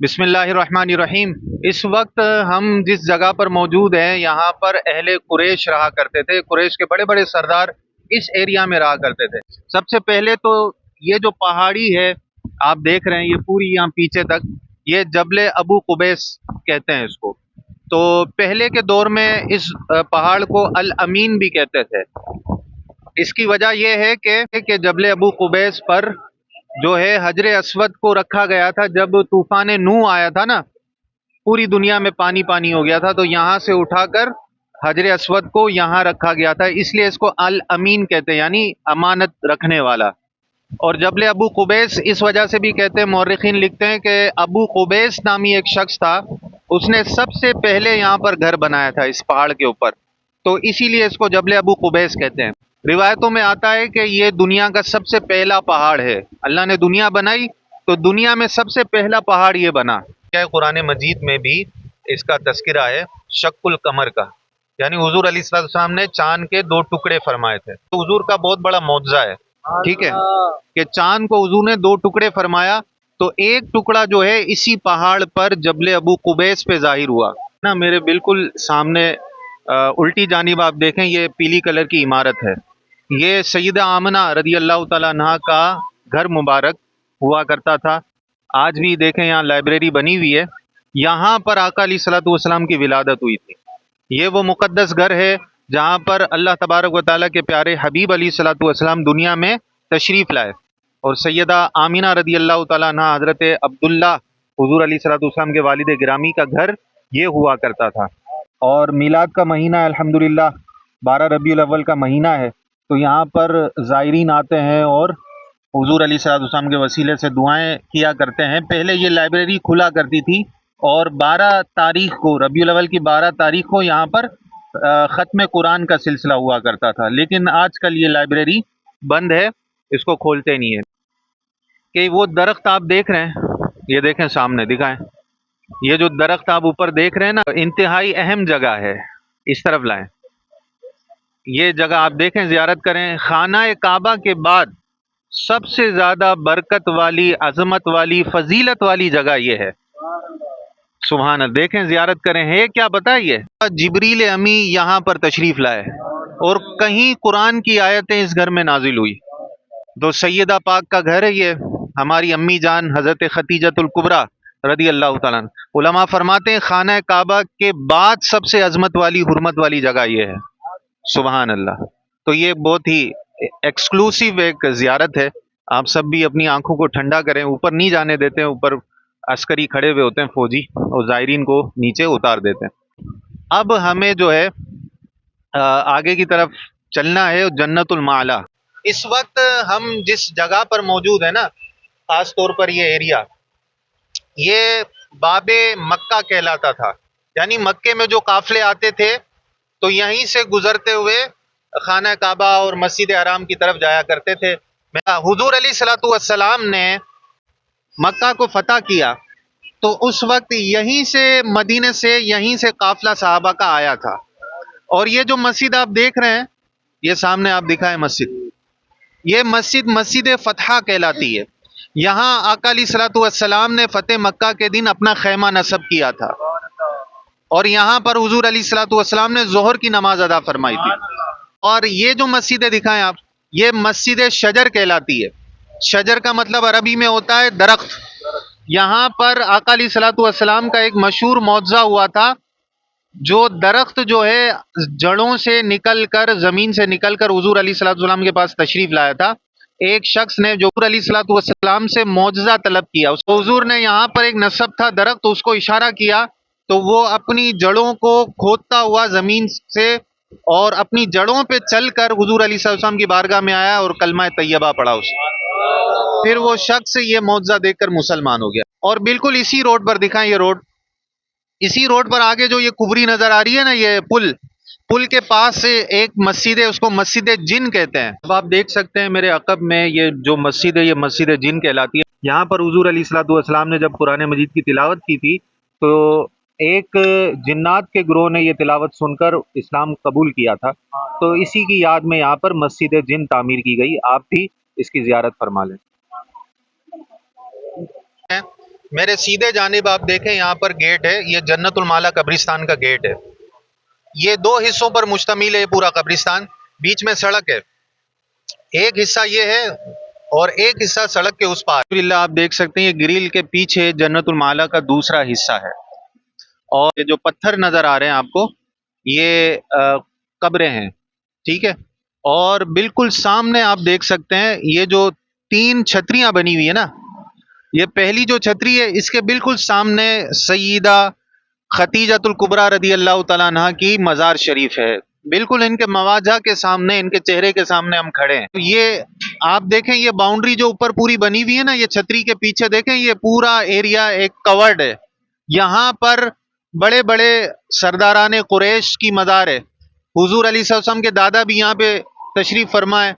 बिस्मिल्लाहिर्रहमानिर्रहीम। इस वक्त हम जिस जगह पर मौजूद हैं यहाँ पर अहले कुरैश रहा करते थे। कुरैश के बड़े बड़े सरदार इस एरिया में रहा करते थे। सबसे पहले तो ये जो पहाड़ी है आप देख रहे हैं, ये पूरी यहाँ पीछे तक ये जबले अबू कुबैस कहते हैं इसको। तो पहले के दौर में इस पहाड़ को अल अमीन भी कहते थे। इसकी वजह यह है कि जबले अबू कुबैस पर जो है हजरे अस्वद को रखा गया था। जब तूफान नूह आया था ना, पूरी दुनिया में पानी पानी हो गया था, तो यहाँ से उठाकर हजरे अस्वद को यहाँ रखा गया था, इसलिए इसको अल अमीन कहते हैं, यानी अमानत रखने वाला। और जबले अबू कुबैस इस वजह से भी कहते हैं, मौर्रिखीन लिखते हैं कि अबू कुबैस नामी एक शख्स था, उसने सबसे पहले यहाँ पर घर बनाया था इस पहाड़ के ऊपर, तो इसीलिए इसको जबले अबू कुबैस कहते हैं। रिवायतों में आता है कि ये दुनिया का सबसे पहला पहाड़ है। अल्लाह ने दुनिया बनाई तो दुनिया में सबसे पहला पहाड़ ये बना। क्या कुरान मजीद में भी इसका तस्करा है शक्कुल कमर का, यानी हुजूर अलैहिस्सलाम ने चांद के दो टुकड़े फरमाए थे। तो हुजूर का बहुत बड़ा मौजज़ा है, ठीक है, कि चांद को हुजूर ने दो टुकड़े फरमाया, तो एक टुकड़ा जो है इसी पहाड़ पर जबले अबू कुबैस पे जाहिर हुआ ना। मेरे बिल्कुल सामने उल्टी जानिब आप देखें, ये पीली कलर की इमारत है। ये सैयदा आमना रदी अल्लाह ताला अन्हा का घर मुबारक हुआ करता था। आज भी देखें यहाँ लाइब्रेरी बनी हुई है। यहाँ पर आका अलैहिस्सलातु वस्सलाम की विलादत हुई थी। ये वो मुक़द्दस घर है जहाँ पर अल्लाह तबारक व तआला के प्यारे हबीब अलैहिस्सलातु वस्सलाम दुनिया में तशरीफ़ लाए। और सैयदा आमिना रदी अल्लाह ताला अन्हा हज़रत अब्दुल्ला हुज़ूर अलैहिस्सलातु वस्सलाम के वालिद गिरामी का घर ये हुआ करता था। और मीलाद का महीना है, अल्हम्दुलिल्लाह 12 रबीउल अव्वल का महीना है, तो यहाँ पर ज़ायरीन आते हैं और हुज़ूर अलैहिस्सलातु वस्सलाम के वसीले से दुआएं किया करते हैं। पहले ये लाइब्रेरी खुला करती थी और 12 तारीख को, रबीउल अव्वल की 12 तारीख को यहाँ पर ख़त्म कुरान का सिलसिला हुआ करता था। लेकिन आजकल ये लाइब्रेरी बंद है, इसको खोलते नहीं है। कि वो दरख्त आप देख रहे हैं, ये देखें सामने दिखाएं, ये जो दरख्त आप ऊपर देख रहे हैं ना, इंतहाई अहम जगह है। इस तरफ लाएं, ये जगह आप देखें, ज़ियारत करें। खाना काबा के बाद सबसे ज़्यादा बरकत वाली, अज़मत वाली, फजीलत वाली जगह ये है। सुभान अल्लाह, देखें, ज़ियारत करें। है क्या बताइए, जिब्रील अमी यहाँ पर तशरीफ़ लाए और कहीं कुरान की आयतें इस घर में नाजिल हुई। तो सैयदा पाक का घर है ये, हमारी अम्मी जान हज़रत खतीजतुल कुबरा रदी अल्लाह ताला अन्हा। उलमा फरमाते हैं खाना काबा के बाद सबसे अजमत वाली, हुर्मत वाली जगह ये है। सुभान अल्लाह। तो ये बहुत ही एक्सक्लूसिव एक ज़ियारत है। आप सब भी अपनी आंखों को ठंडा करें। ऊपर नहीं जाने देते हैं, ऊपर अस्करी खड़े हुए होते हैं, फौजी, और ज़ायरीन को नीचे उतार देते हैं। अब हमें जो है आगे की तरफ चलना है, जन्नतुल माला। इस वक्त हम जिस जगह पर मौजूद है ना, खास तौर पर ये एरिया, ये बाबे मक्का कहलाता था। यानी मक्के में जो काफिले आते थे तो यहीं से गुजरते हुए खाना काबा और मस्जिद हराम की तरफ जाया करते थे। हुजूर अलैहिस्सलातु वस्सलाम ने मक्का को फतह किया तो उस वक्त यहीं से, मदीने से, यहीं से काफिला सहाबा का आया था। और ये जो मस्जिद आप देख रहे हैं, ये सामने आप दिखाएं मस्जिद, ये मस्जिद मस्जिद फतह कहलाती है। यहाँ आका अलैहिस्सलातु वस्सलाम ने फतेह मक्का के दिन अपना खैमा नस्ब किया था और यहाँ पर हुजूर अलैहिस्सलातु वस्सलाम ने जोहर की नमाज अदा फरमाई थी। और ये जो मस्जिदें दिखाएं आप, ये मस्जिद शजर कहलाती है। शजर का मतलब अरबी में होता है दरख्त। यहाँ पर आका अलैहिस्सलातु वस्सलाम का एक मशहूर मौजज़ा हुआ था। जो दरख्त जो है जड़ों से निकलकर, जमीन से निकलकर हुजूर अलैहिस्सलातु वस्सलाम के पास तशरीफ लाया था। एक शख्स ने जो हुजूर अलैहिस्सलातु वस्सलाम से मौजज़ा तलब किया, उसको हुजूर ने यहाँ पर एक नस्ब था दरख्त, तो उसको इशारा किया, तो वो अपनी जड़ों को खोदता हुआ जमीन से और अपनी जड़ों पे चलकर हुजूर अलैहिस्सलातु वस्सलाम की बारगाह में आया और कलमा तैयबा पढ़ा उसने। फिर वो शख्स ये मौजज़ा देखकर मुसलमान हो गया। और बिल्कुल इसी रोड पर दिखाएं, ये रोड, इसी रोड पर आगे जो ये कुबरी नजर आ रही है ना, ये पुल के पास से एक मस्जिद है, उसको मस्जिद जिन कहते हैं। अब आप देख सकते हैं मेरे अकब में ये जो मस्जिद है, ये मस्जिद जिन कहलाती है। यहाँ पर हुजूर अलैहिस्सलातु वस्सलाम ने जब कुरान मजीद की तिलावत की थी तो एक जिन्नात के ग्रोह ने ये तिलावत सुनकर इस्लाम कबूल किया था। तो इसी की याद में यहाँ पर मस्जिद जिन तामीर की गई। आप भी इसकी ज़ियारत फरमा लें। میرے سیدھے جانب آپ دیکھیں یہاں پر گیٹ ہے, یہ جنت المالا قبرستان کا گیٹ ہے. یہ دو حصوں پر مشتمل ہے یہ پورا قبرستان. بیچ میں سڑک ہے, ایک حصہ یہ ہے اور ایک حصہ سڑک کے اس پار. الحمدللہ آپ دیکھ سکتے ہیں یہ گریل کے پیچھے جنت المالا کا دوسرا حصہ ہے, اور یہ جو پتھر نظر آ رہے ہیں آپ کو یہ قبریں ہیں, ٹھیک ہے. اور بالکل سامنے آپ دیکھ سکتے ہیں یہ جو 3 چھتریاں بنی ہوئی ہے نا, یہ پہلی جو چھتری ہے اس کے بالکل سامنے سیدہ خدیجۃ الکبریٰ رضی اللہ تعالیٰ عنہ کی مزار شریف ہے. بالکل ان کے مواجہ کے سامنے, ان کے چہرے کے سامنے ہم کھڑے ہیں. یہ آپ دیکھیں یہ باؤنڈری جو اوپر پوری بنی ہوئی ہے نا, یہ چھتری کے پیچھے دیکھیں یہ پورا ایریا ایک کورڈ ہے. یہاں پر بڑے بڑے سرداران قریش کی مزار ہے. حضور علیہ السلام کے دادا بھی یہاں پہ تشریف فرما ہے.